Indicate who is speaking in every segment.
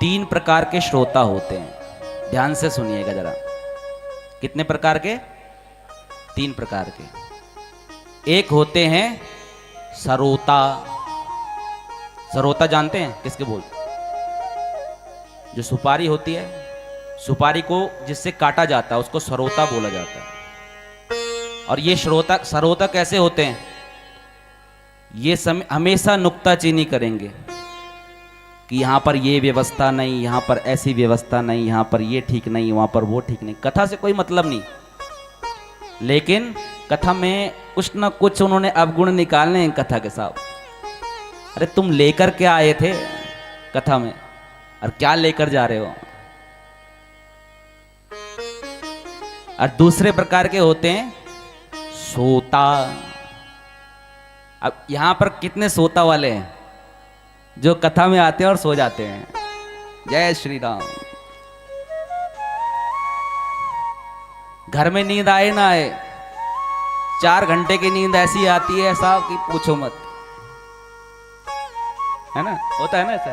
Speaker 1: तीन प्रकार के श्रोता होते हैं, ध्यान से सुनिएगा जरा। कितने प्रकार के? तीन प्रकार के। एक होते हैं सरोता। सरोता जानते हैं किसके बोलते? जो सुपारी होती है, सुपारी को जिससे काटा जाता है उसको सरोता बोला जाता है। और ये श्रोता, सरोता कैसे होते हैं? ये हमेशा नुक्ताचीनी करेंगे कि यहाँ पर ये व्यवस्था नहीं, यहाँ पर ऐसी व्यवस्था नहीं, यहाँ पर ये ठीक नहीं, वहाँ पर वो ठीक नहीं। कथा से कोई मतलब नहीं, लेकिन कथा में कुछ ना कुछ उन्होंने अवगुण निकालने हैं कथा के साथ। अरे तुम लेकर क्या आए थे कथा में और क्या लेकर जा रहे हो? और दूसरे प्रकार के होते हैं सोता। अब यहां पर कितने सोता वाले हैं जो कथा में आते हैं और सो जाते हैं? जय श्री राम। घर में नींद आए ना आए, 4 घंटे की नींद ऐसी आती है साहब कि पूछो मत, है ना? होता है ना ऐसा।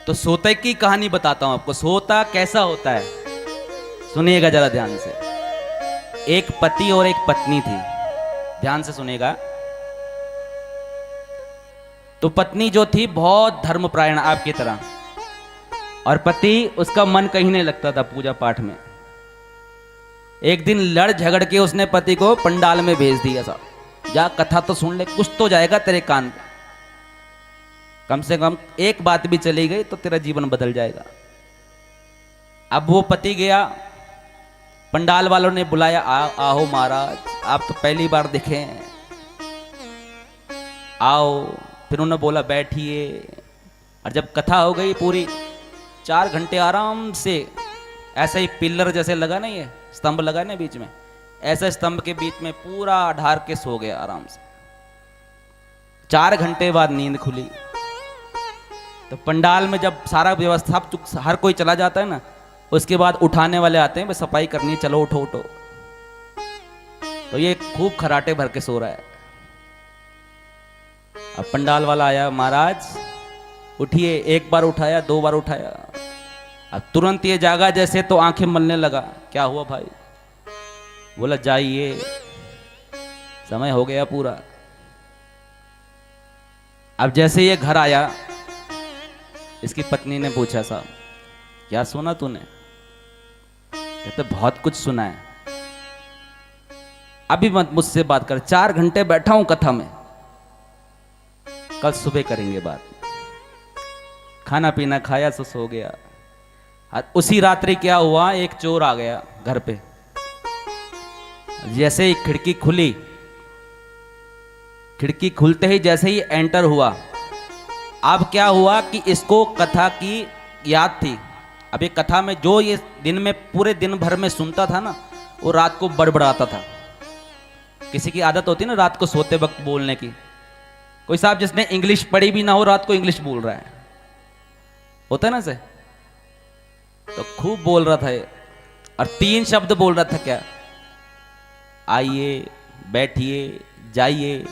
Speaker 1: तो सोते की कहानी बताता हूं आपको। सोता कैसा होता है सुनिएगा जरा ध्यान से। एक पति और एक पत्नी थी, ध्यान से सुनिएगा। तो पत्नी जो थी बहुत धर्मपरायण आपकी तरह, और पति उसका मन कहीं नहीं लगता था पूजा पाठ में। एक दिन लड़ झगड़ के उसने पति को पंडाल में भेज दिया। साहब जा कथा तो सुन ले, कुछ तो जाएगा तेरे कान पे, कम से कम एक बात भी चली गई तो तेरा जीवन बदल जाएगा। अब वो पति गया, पंडाल वालों ने बुलाया, आओ महाराज, आप तो पहली बार दिखे हैं, आओ। फिर उन्होंने बोला बैठिए। और जब कथा हो गई पूरी, 4 घंटे आराम से ऐसे ही पिल्लर जैसे लगा नहीं है, स्तंभ लगा नहीं बीच में, ऐसे स्तंभ के बीच में पूरा ढार के सो गया आराम से। 4 घंटे बाद नींद खुली। तो पंडाल में जब सारा व्यवस्था हर कोई चला जाता है ना, उसके बाद उठाने वाले आते हैं, भाई सफाई करनी है, चलो उठो उठो। तो ये खूब खराटे भर के सो रहा है। अब पंडाल वाला आया, महाराज उठिए। एक बार उठाया, 2 बार उठाया, अब तुरंत ये जागा जैसे, तो आंखें मलने लगा। क्या हुआ भाई? बोला जाइए, समय हो गया पूरा। अब जैसे ये घर आया, इसकी पत्नी ने पूछा, साहब क्या सुना तूने? कहते बहुत कुछ सुना है, अभी मत मुझसे बात कर, 4 घंटे बैठा हूं कथा में, कल सुबह करेंगे बात। खाना पीना खाया तो सो गया। उसी रात्रि क्या हुआ, एक चोर आ गया घर पे। जैसे ही खिड़की खुली, खिड़की खुलते ही जैसे ही एंटर हुआ, अब क्या हुआ कि इसको कथा की याद थी। अब ये कथा में जो ये दिन में पूरे दिन भर में सुनता था ना, वो रात को बड़बड़ाता था। किसी की आदत होती है ना रात को सोते वक्त बोलने की। कोई साहब जिसने इंग्लिश पढ़ी भी ना हो, रात को इंग्लिश बोल रहा है, होता है ना से। तो खूब बोल रहा था ये, और 3 शब्द बोल रहा था। क्या? आइए, बैठिए, जाइए,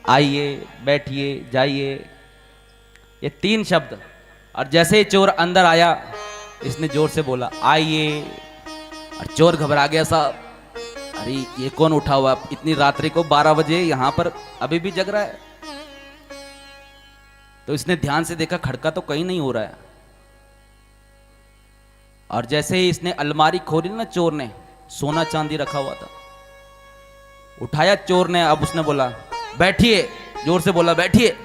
Speaker 1: आइए, बैठिए, जाइए, ये 3 शब्द। और जैसे ही चोर अंदर आया, इसने जोर से बोला आइए, और चोर घबरा गया। साहब अरे ये कौन उठा हुआ इतनी रात्रि को, 12 बजे यहां पर अभी भी जग रहा है? तो इसने ध्यान से देखा, खड़का तो कहीं नहीं हो रहा है। और जैसे ही इसने अलमारी खोली ना, चोर ने सोना चांदी रखा हुआ था, उठाया चोर ने। अब उसने बोला बैठिए, जोर से बोला बैठिए।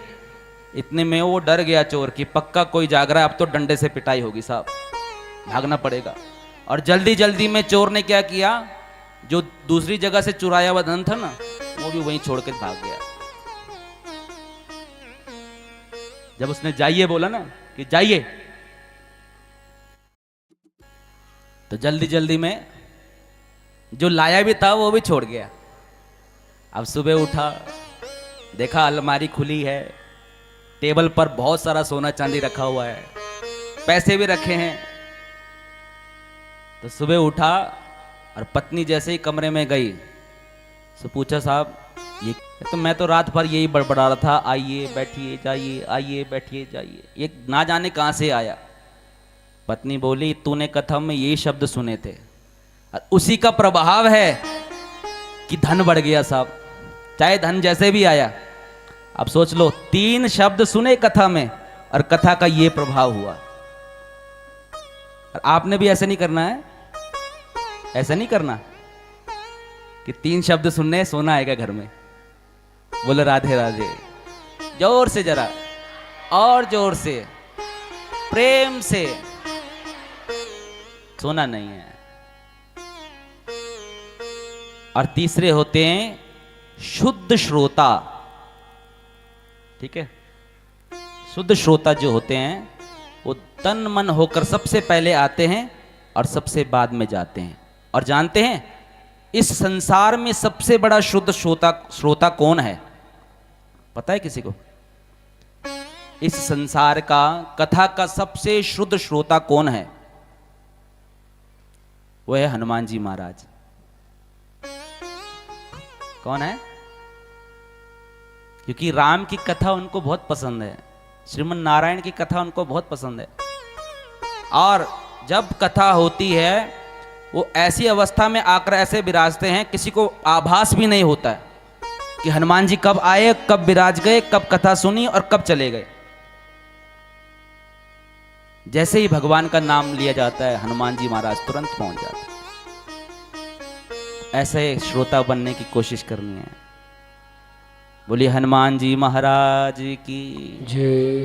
Speaker 1: इतने में वो डर गया चोर कि पक्का कोई जाग रहा है, अब तो डंडे से पिटाई होगी साहब, भागना पड़ेगा। और जल्दी जल्दी में चोर ने क्या किया, जो दूसरी जगह से चुराया हुआ धन था ना, वो भी वहीं छोड़ के भाग गया। जब उसने जाइए बोला ना कि जाइए, तो जल्दी जल्दी में जो लाया भी था वो भी छोड़ गया। अब सुबह उठा, देखा अलमारी खुली है, टेबल पर बहुत सारा सोना चांदी रखा हुआ है, पैसे भी रखे हैं। तो सुबह उठा और पत्नी जैसे ही कमरे में गई तो पूछा, साहब ये तो मैं तो रात भर यही बड़बड़ा रहा था, आइए बैठिए जाइए, आइए बैठिए जाइए, ये ना जाने कहाँ से आया। पत्नी बोली तूने कथा में यही शब्द सुने थे और उसी का प्रभाव है कि धन बढ़ गया साहब, चाहे धन जैसे भी आया। अब सोच लो 3 शब्द सुने कथा में और कथा का ये प्रभाव हुआ। और आपने भी ऐसे नहीं करना है, ऐसा नहीं करना कि 3 शब्द सुनने सोना आएगा घर में। बोले राधे राधे, जोर से जरा और जोर से प्रेम से, सोना नहीं है। और तीसरे होते हैं शुद्ध श्रोता, ठीक है। शुद्ध श्रोता जो होते हैं वो तन मन होकर सबसे पहले आते हैं और सबसे बाद में जाते हैं। और जानते हैं इस संसार में सबसे बड़ा शुद्ध श्रोता कौन है? पता है किसी को? इस संसार का कथा का सबसे शुद्ध श्रोता कौन है? वो है हनुमान जी महाराज। कौन है? क्योंकि राम की कथा उनको बहुत पसंद है, श्रीमन नारायण की कथा उनको बहुत पसंद है। और जब कथा होती है वो ऐसी अवस्था में आकर ऐसे विराजते हैं किसी को आभास भी नहीं होता है कि हनुमान जी कब आए, कब विराज गए, कब कथा सुनी और कब चले गए। जैसे ही भगवान का नाम लिया जाता है हनुमान जी महाराज तुरंत पहुंच जाते हैं। ऐसे श्रोता बनने की कोशिश करनी है। बोलिए हनुमान जी महाराज की जय।